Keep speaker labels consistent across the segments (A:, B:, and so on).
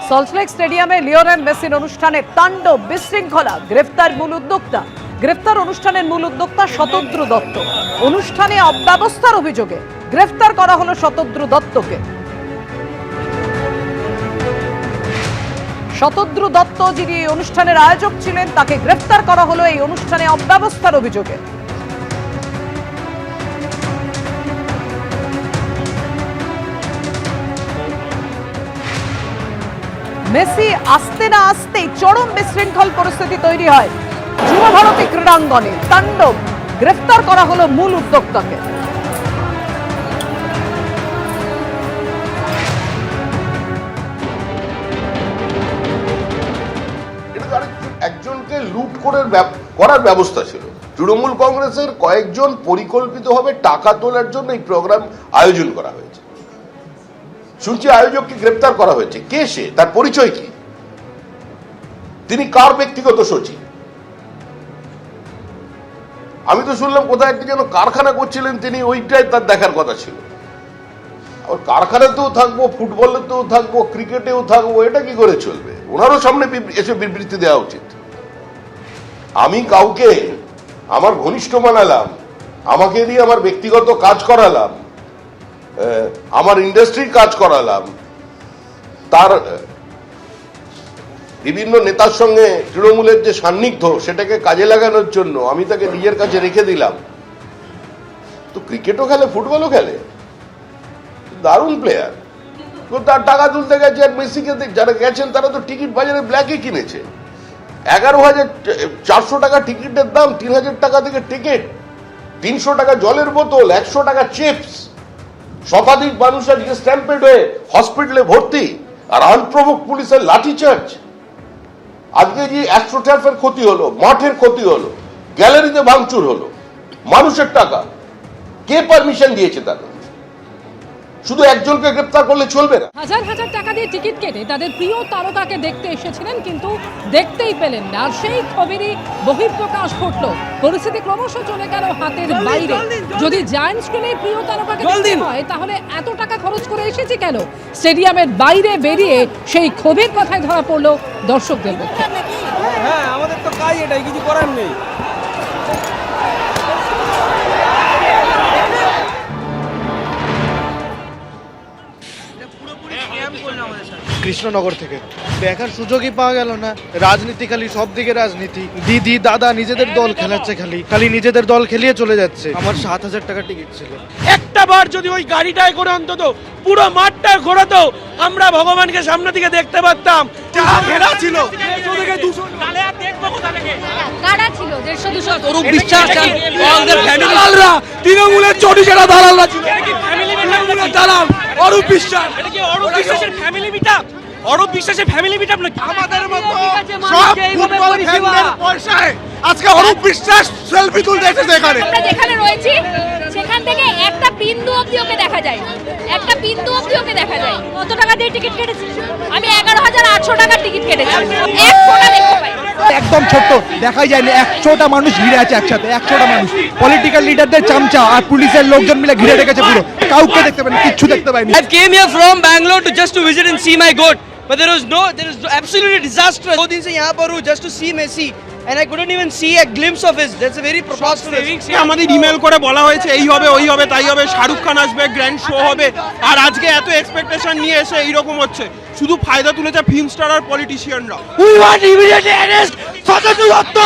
A: সল্টলেক স্টেডিয়ামে লিওনেল মেসির অনুষ্ঠানে তাণ্ডব বিশৃঙ্খলা, গ্রেফতার মূল উদ্যোক্তা। গ্রেফতার অনুষ্ঠানের মূল উদ্যোক্তা শতদ্রু দত্ত। অনুষ্ঠানে অব্যবস্থার অভিযোগে গ্রেফতার করা হলো শতদ্রু দত্তকে। শতদ্রু দত্ত যিনি অনুষ্ঠানের আয়োজক ছিলেন, তাকে গ্রেফতার করা হলো এই অনুষ্ঠানে অব্যবস্থার অভিযোগে। মেসি আসতে না আসতেই চরম বিশৃঙ্খল পরিস্থিতি তৈরি হয় যুব ভারতী ক্রীড়াঙ্গনে। তাণ্ডব, গ্রেফতার করা হলো মূল উদ্যোক্তাকে।
B: একজনকে লুট করার ব্যবস্থা ছিল। তৃণমূল কংগ্রেসের কয়েকজন পরিকল্পিতভাবে টাকা তোলার জন্য এই প্রোগ্রাম আয়োজন করা হয়েছে। শুনছি আয়োজককে গ্রেপ্তার করা হয়েছে। কে সে? তার পরিচয় কি? তিনি কার ব্যক্তিগত সচিব? আমি তো শুনলাম কোথায় একটি যেন কারখানা করছিলেন তিনি, ওইটাই তার দেখার কথা ছিল। আর কারখানাতেও থাকবো, ফুটবলেতেও থাকবো, ক্রিকেটেও থাকবো, এটা কি করে চলবে? ওনারও সামনে এসে বিবৃতি দেওয়া উচিত। আমি কাউকে আমার ঘনিষ্ঠ বানালাম, আমাকে দিয়ে আমার ব্যক্তিগত কাজ করালাম, আমার ইন্ডাস্ট্রির কাজ করালাম, তার বিভিন্ন নেতার সঙ্গে তৃণমূলের যে সান্নিধ্য সেটাকে কাজে লাগানোর জন্য আমি তাকে নিজের কাছে রেখে দিলাম। তো ক্রিকেটও খেলে, ফুটবলও খেলে, দারুণ প্লেয়ার। তো তার টাকা তুলতে গেছে। আর মেসিকে যারা গেছেন তারা তো টিকিট বাজারে ব্ল্যাকে কিনেছে। 11,400 টাকা টিকিটের দাম, 3,000 টাকা থেকে টিকিট, 300 টাকা জলের বোতল, 100 টাকা চিপস। শতাধিক মানুষ আজকে স্ট্যাম্পেড হয়ে হসপিটালে ভর্তি, আর আনপ্রভোক পুলিশের লাঠিচার্জ। আজকে যে অ্যাস্ট্রোটার্ফের ক্ষতি হলো, মাঠের ক্ষতি হলো, গ্যালারিতে ভাঙচুর হলো, মানুষের টাকা কে পারমিশন দিয়েছে তাদের? শুধু একজনকে গ্রেফতার করলে চলবে না।
C: হাজার হাজার টাকা দিয়ে টিকিট কেটে তাদের প্রিয় তারকাকে দেখতে এসেছিলেন, কিন্তু দেখতেই পেলেন না। আর সেই খবরই বহিঃপ্রকাশ ঘটলো। পরিস্থিতি ক্রমশ চলে গেল হাতের বাইরে। যদি জায়ান্ট স্ক্রিনে প্রিয় তারকাকে দেখতে হয়, তাহলে এত টাকা খরচ করে এসেছে কেন? স্টেডিয়ামের বাইরে বেরিয়ে সেই ক্ষোভের কথায় ধরা পড়লো দর্শকদের মধ্যে।
D: হ্যাঁ, আমাদের তো কাজ এটাই, কিছু করার নেই।
E: কৃষ্ণনগর থেকে দেখার সুযোগই পাওয়া গেল না। রাজনীতি, খালি সব দিকে রাজনীতি। দিদি দাদা নিজেদের দল খেলাচ্ছে, খালি নিজেদের দল খেলিয়ে চলে যাচ্ছে। আমার 7,000 টাকা টিকিট ছিল।
D: একটা বার যদি ওই গাড়িটায় করে অন্তত পুরো মাঠটা ঘোরাতো, আমরা ভগবানকে সামনে থেকে দেখতে পারতাম। ঘেরা ছিল, তৃণমূলের চটি চেরা দালালরা ছিল। দালাল অরূপ বিশ্বাস, অরূপ বিশ্বাসের ফ্যামিলি মিটআপ, অরূপ বিশ্বাসের ফ্যামিলি মিটআপ নাকি? আমাদের মতো সব ফুটবল ফ্যানদের পয়সায় আজকে অরূপ বিশ্বাস সেলফি তুলতে এসেছে এখানে।
F: আমরা যেখানে রয়েছি সেখান থেকে একটা বিন্দু অবধি ওকে দেখা যায়, একটা বিন্দু অবধি ওকে দেখা যায়। কত টাকা দিয়ে টিকিট কেটেছি? আমি 11,800 টাকার টিকিট কেটেছি। এক ফোঁটা দেখতে পাই।
E: একদম ছোট্ট, দেখাই যায়নি। 100টা মানুষ ঘিরে আছে একসাথে, 100টা মানুষ। পলিটিক্যাল লিডারদের চামচা আর পুলিশের লোকজন মিলে ঘিরে রেখেছে পুরো। কাউকে দেখতে পাইনি, কিচ্ছু দেখতে পাইনি।
G: I came here from Bangalore to just to visit and see my goat, but there is absolutely disastrous. 2 दिन से यहाँ पर हूँ just to see Messi, and I couldn't even see a glimpse of his. That's a very preposterous.
D: আমাদের email করে বলা হয়েছে এই হবে, ওই হবে, তাই হবে, শাহরুখ খান আসবে, গ্র্যান্ড শো হবে, আর আজকে এত এক্সপেকটেশন নিয়ে এসে এইরকম হচ্ছে। শুধু ফায়দা তুলেছে ফিল্ম স্টার আর পলিটিশিয়ানরা। We want immediate arrest Shatadru Dutta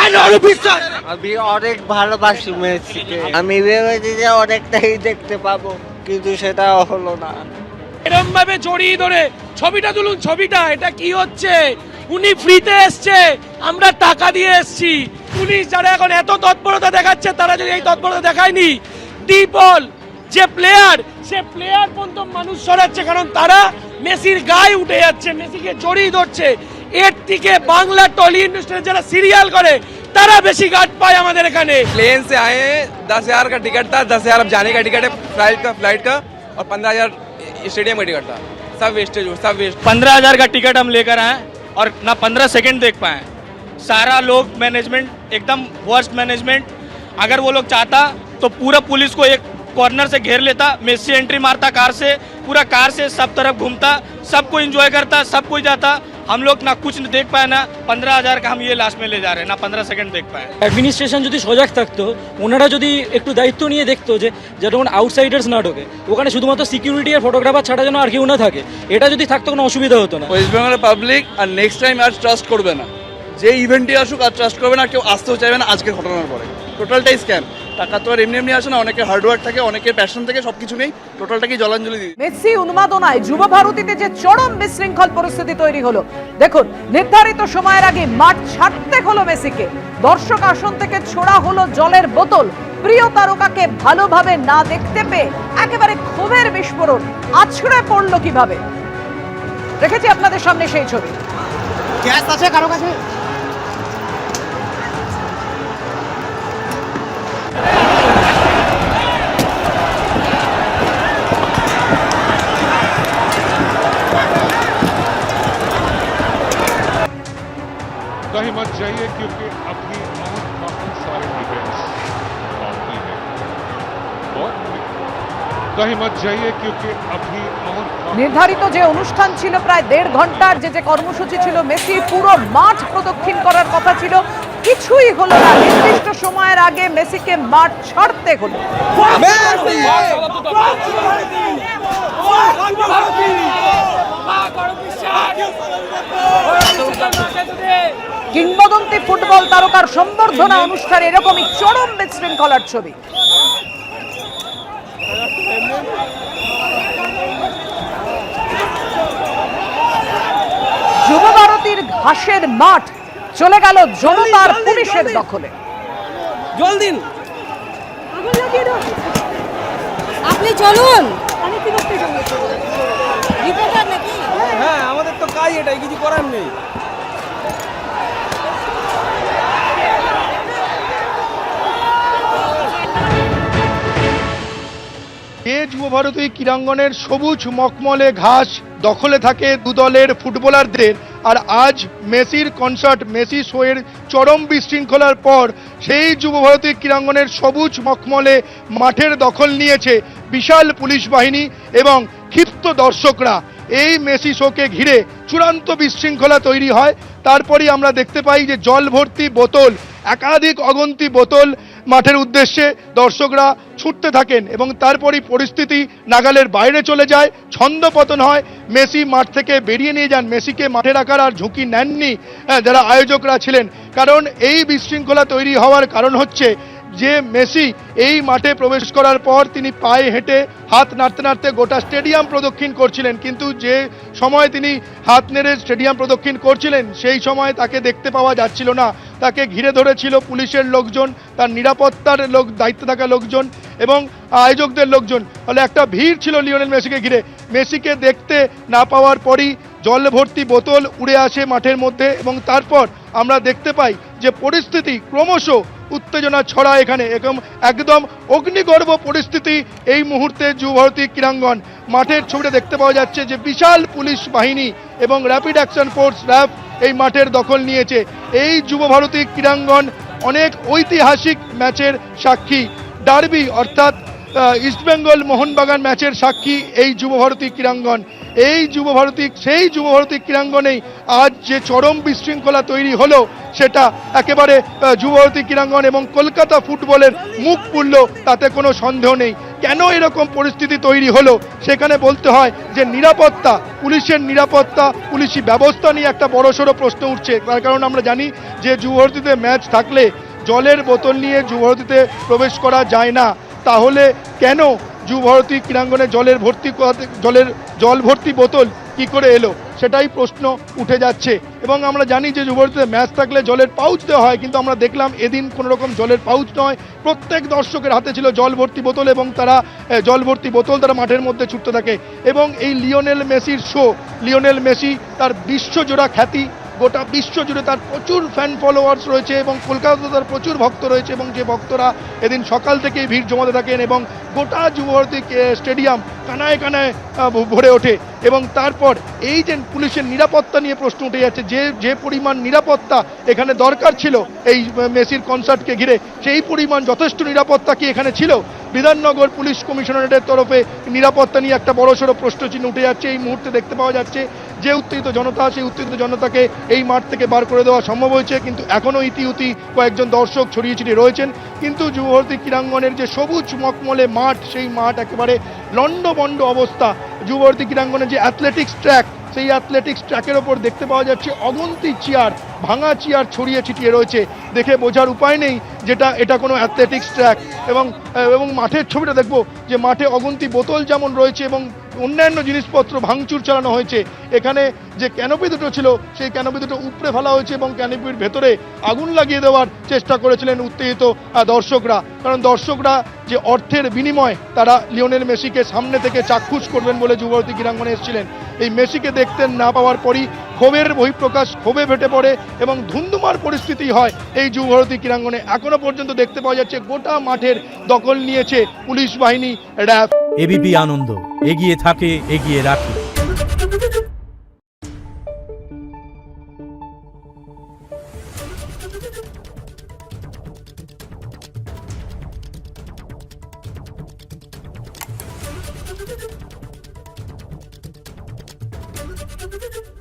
D: and Arup Biswas.
H: আমি অনেক ভালোবাসি মেসিকে। আমি ভেবেছি যে অনেকটাই দেখতে পাবো, কিন্তু সেটা হলো না।
D: এরকম ভাবে জড়িয়ে ধরে ছবিটা তুলুন, ছবিটা। এটা কি হচ্ছে? উনি ফ্রিতে এসছে, আমরা টাকা দিয়ে এসছি। পুলিশ যারা এখন এত তৎপরতা দেখাচ্ছে, তারা যদি এই তৎপরতা দেখায়নি, ডিপল যে প্লেয়ার, সে প্লেয়ার পর্যন্ত মানুষ সরাচ্ছে, কারণ তারা মেসির গায়ে উঠে যাচ্ছে, মেসিকে জড়িয়ে ধরছে। এর থেকে বাংলা টলি ইন্ডাস্ট্রির যারা সিরিয়াল করে তারা বেশি গার্ড পায় আমাদের এখানে।
G: प्लेन से आए हैं, 10,000 का टिकट था, 10,000 अब जाने का टिकट है फ्लाइट का, और 15,000 स्टेडियम का टिकट था। सब वेस्टेज, सब वेस्ट।
I: 15,000 का टिकट हम लेकर आए और ना 15 सेकंड देख पाए। सारा लोग मैनेजमेंट एकदम वर्स्ट मैनेजमेंट। अगर वो लोग चाहता तो पूरा पुलिस को एक कॉर्नर से घेर लेता, मेसी एंट्री मारता कार से, पूरा कार से सब तरफ घूमता, सबको एंजॉय करता, सब कोई जाता। हम लोग ना कुछ देख पाए, ना 15,000 का हम ये लास्ट में ले जा रहे हैं, ना 15 সেকেন্ড দেখ পায়।
J: অ্যাডমিনিস্ট্রেশন যদি সজাগ থাকতো, ওনারা যদি একটু দায়িত্ব নিয়ে দেখতো যে যেমন আউটসাইডার্স না ঢোকে, ওখানে শুধুমাত্র সিকিউরিটি আর ফটোগ্রাফার ছাড়া যেন আর কেউ না থাকে, এটা যদি থাকতো কোনো অসুবিধা হতো না।
G: ওয়েস্ট বেঙ্গলের পাবলিক আর নেক্সট টাইম আর ট্রাস্ট করবে না, যে ইভেন্টে আসুক আর ট্রাস্ট করবে না, কেউ আসতেও চাইবে না আজকের ঘটনার পরে। টোটালটাই স্ক্যাম। টাকা তো আর এমনি এমনি আসে না, অনেকের হার্ডওয়ার্ক থাকে, অনেকের প্যাশন থাকে, সবকিছু নেই, টোটালটাকেই জলাঞ্জলি দিই।
A: মেসি উন্মাদনায় যুব ভারতীতে যে চরম বিশৃঙ্খল পরিস্থিতি তৈরি হলো, দেখুন নির্ধারিত সময়ের আগে মাঠ ছাড়তে হলো মেসিকে, দর্শক আসন থেকে ছোড়া হলো জলের বোতল, প্রিয় তারকাকে ভালোভাবে না দেখতে পেয়ে একেবারে ক্ষোভের বিস্ফোরণ আছড়ে পড়লো কিভাবে, রেখেছি আপনাদের সামনে সেই ছবি।
E: গ্যাস আছে কারো কাছে?
K: कहीं मत जाइए क्योंकि अभी और काफी सारे इवेंट्स बाकी हैं और कहीं मत जाइए क्योंकि अभी और
A: নির্ধারিত যে অনুষ্ঠান ছিল প্রায় 1.5 ঘন্টার, যে কর্মসূচি ছিল, মেসি পুরো মাঠ প্রদক্ষিণ করার কথা ছিল, কিছুই হলো না। নির্দিষ্ট সময়ের আগে মেসিকে মাঠ ছাড়তে হলো। কিংবদন্তি ফুটবল তারকার সম্বর্ধনা অনুষ্ঠানে এরকমই চরম বিশৃঙ্খলার ছবি। যুব ভারতীর ঘাসের মাঠ চলে গেল জনতার পুলিশের দখলে।
G: জল দিন।
F: আপনি চলুন। রিপোর্টার নাকি?
G: হ্যাঁ, আমাদের তো কাজ এটাই, কিছু করার নেই।
E: এ যুব ভারতী ক্রীড়াঙ্গনের সবুজ মখমলে ঘাস দখলে থাকে দুদলের ফুটবলারদের, আর আজ মেসির কনসার্ট, মেসি শোয়ের চরম বিশৃঙ্খলার পর সেই যুব ভারতী ক্রীড়াঙ্গনের সবুজ মখমলে মাঠের দখল নিয়েছে বিশাল পুলিশ বাহিনী এবং ক্ষিপ্ত দর্শকরা। এই মেসি শোকে ঘিরে চূড়ান্ত বিশৃঙ্খলা তৈরি হয়। তারপরই আমরা দেখতে পাই যে জল ভর্তি বোতল, একাধিক অগন্তি বোতল মাঠের উদ্দেশ্যে দর্শকরা ছুটতে থাকেন এবং তারপরই পরিস্থিতি নাগালের বাইরে চলে যায়, ছন্দপতন হয়, মেসি মাঠ থেকে বেরিয়ে নিয়ে যান। মেসিকে মাঠে রাখার আর ঝুঁকি নেননি যারা আয়োজকরা ছিলেন, কারণ এই বিশৃঙ্খলা তৈরি হওয়ার কারণ হচ্ছে যে মেসি এই মাঠে প্রবেশ করার পর তিনি পায়ে হেঁটে হাত নাড়তে নাড়তে গোটা স্টেডিয়াম প্রদক্ষিণ করছিলেন, কিন্তু যে সময় তিনি হাত নেড়ে স্টেডিয়াম প্রদক্ষিণ করছিলেন সেই সময় তাকে দেখতে পাওয়া যাচ্ছিল না। তাকে ঘিরে ধরেছিল পুলিশের লোকজন, তার নিরাপত্তার দায়িত্বে থাকা লোকজন এবং আয়োজকদের লোকজন। ফলে একটা ভিড় ছিল লিওনেল মেসিকে ঘিরে। মেসিকে দেখতে না পাওয়ার পরই জল ভর্তি বোতল উড়ে আসে মাঠের মধ্যে এবং তারপর আমরা দেখতে পাই যে পরিস্থিতি ক্রমশ উত্তেজনা ছড়ায় এখানে, একদম অগ্নিগর্ভ পরিস্থিতি এই মুহূর্তে যুব ভারতী ক্রীড়াঙ্গন। মাঠের ছবিটা দেখতে পাওয়া যাচ্ছে যে বিশাল পুলিশ বাহিনী এবং র্যাপিড অ্যাকশন ফোর্স র্যাব এই মাঠের দখল নিয়েছে। এই যুব ভারতী ক্রীড়াঙ্গন অনেক ঐতিহাসিক ম্যাচের সাক্ষী, ডার্বি অর্থাৎ ইস্টবেঙ্গল মোহনবাগান ম্যাচের সাক্ষী এই যুব ভারতী ক্রীড়াঙ্গন। এই যুব ভারতী, সেই যুব ভারতী ক্রীড়াঙ্গনেই আজ যে চরম বিশৃঙ্খলা তৈরি হলো সেটা একেবারে যুব ভারতী ক্রীড়াঙ্গন এবং কলকাতা ফুটবলের মুখ পুড়ল, তাতে কোনো সন্দেহ নেই। কেন এরকম পরিস্থিতি তৈরি হলো সেখানে বলতে হয় যে নিরাপত্তা, পুলিশের নিরাপত্তা, পুলিশি ব্যবস্থা নিয়ে একটা বড়সড় প্রশ্ন উঠছে। তার কারণ আমরা জানি যে যুব ভারতীতে ম্যাচ থাকলে জলের বোতল নিয়ে যুব ভারতীতে প্রবেশ করা যায় না, তাহলে কেন যুব ভারতী ক্রীড়াঙ্গনে জল ভর্তি বোতল কি করে এলো সেটাই প্রশ্ন উঠে যাচ্ছে। এবং আমরা জানি যে যুব ভারতীতে ম্যাচ থাকলে জলের পাউচ দেওয়া হয়, কিন্তু আমরা দেখলাম এদিন কোনো রকম জলের পাউচ নয়, প্রত্যেক দর্শকের হাতে ছিল জল ভর্তি বোতল এবং তারা জল ভর্তি বোতল তারা মাঠের মধ্যে ছুটতে থাকে। এবং এই লিওনেল মেসির শো, লিওনেল মেসি তার বিশ্বজোড়া খ্যাতি, গোটা বিশ্ব জুড়ে তার প্রচুর ফ্যান ফলোয়ার্স রয়েছে এবং কলকাতাতে তার প্রচুর ভক্ত রয়েছে এবং যে ভক্তরা এদিন সকাল থেকেই ভিড় জমাতে থাকেন এবং গোটা যুব ভারতী স্টেডিয়াম কানায় কানায় ভরে ওঠে। এবং তারপর এই যে পুলিশের নিরাপত্তা নিয়ে প্রশ্ন উঠে যাচ্ছে, যে পরিমাণ নিরাপত্তা এখানে দরকার ছিল এই মেসির কনসার্টকে ঘিরে, সেই পরিমাণ যথেষ্ট নিরাপত্তা কি এখানে ছিল? বিধাননগর পুলিশ কমিশনারেটের তরফে নিরাপত্তা নিয়ে একটা বড়সড় প্রশ্নচিহ্ন উঠে যাচ্ছে। এই মুহূর্তে দেখতে পাওয়া যাচ্ছে যে উত্তেজিত জনতা, সেই উত্তেজিত জনতাকে এই মাঠ থেকে বার করে দেওয়া সম্ভব হয়েছে, কিন্তু এখনও ইতিউতি কয়েকজন দর্শক ছড়িয়ে ছিটিয়ে রয়েছেন। কিন্তু যুবভারতী ক্রীড়াঙ্গনের যে সবুজ মকমলে মাঠ, সেই মাঠ একেবারে লণ্ডভণ্ড অবস্থা। যুবভারতী ক্রীড়াঙ্গনের যে অ্যাথলেটিক্স ট্র্যাক, সেই অ্যাথলেটিক্স ট্র্যাকের ওপর দেখতে পাওয়া যাচ্ছে অগন্তি চেয়ার, ভাঙা চেয়ার ছড়িয়ে ছিটিয়ে রয়েছে। দেখে বোঝার উপায় নেই যেটা এটা কোনো অ্যাথলেটিক্স ট্র্যাক। এবং মাঠের ছবিটা দেখবো যে মাঠে অগন্তি বোতল যেমন রয়েছে এবং অন্যান্য জিনিসপত্র ভাঙচুর চালানো হয়েছে। এখানে যে ক্যানোপি দুটো ছিল, সেই ক্যানোপি দুটো উপড়ে ফেলা হয়েছে এবং ক্যানোপির ভেতরে আগুন লাগিয়ে দেওয়ার চেষ্টা করেছিলেন উত্তেজিত দর্শকরা। কারণ দর্শকরা যে অর্থের বিনিময়ে তারা লিওনেল মেসিকে সামনে থেকে চাক্ষুষ করবেন বলে যুবভারতী ক্রীড়াঙ্গনে এসেছিলেন। এই মেসিকে দেখতে না পাওয়ার পরই ক্ষোভের বহিঃপ্রকাশ, ক্ষোভে ফেটে পড়ে এবং ধুন্ধুমার পরিস্থিতি হয় এই যুবভারতী ক্রীড়াঙ্গনে। এখনো পর্যন্ত দেখতে পাওয়া যাচ্ছে গোটা মাঠের দখল নিয়েছে পুলিশ বাহিনী, র্যাব।
L: এবিপি আনন্দ, এগিয়ে থাকে, এগিয়ে রাখে।
M: Thank you.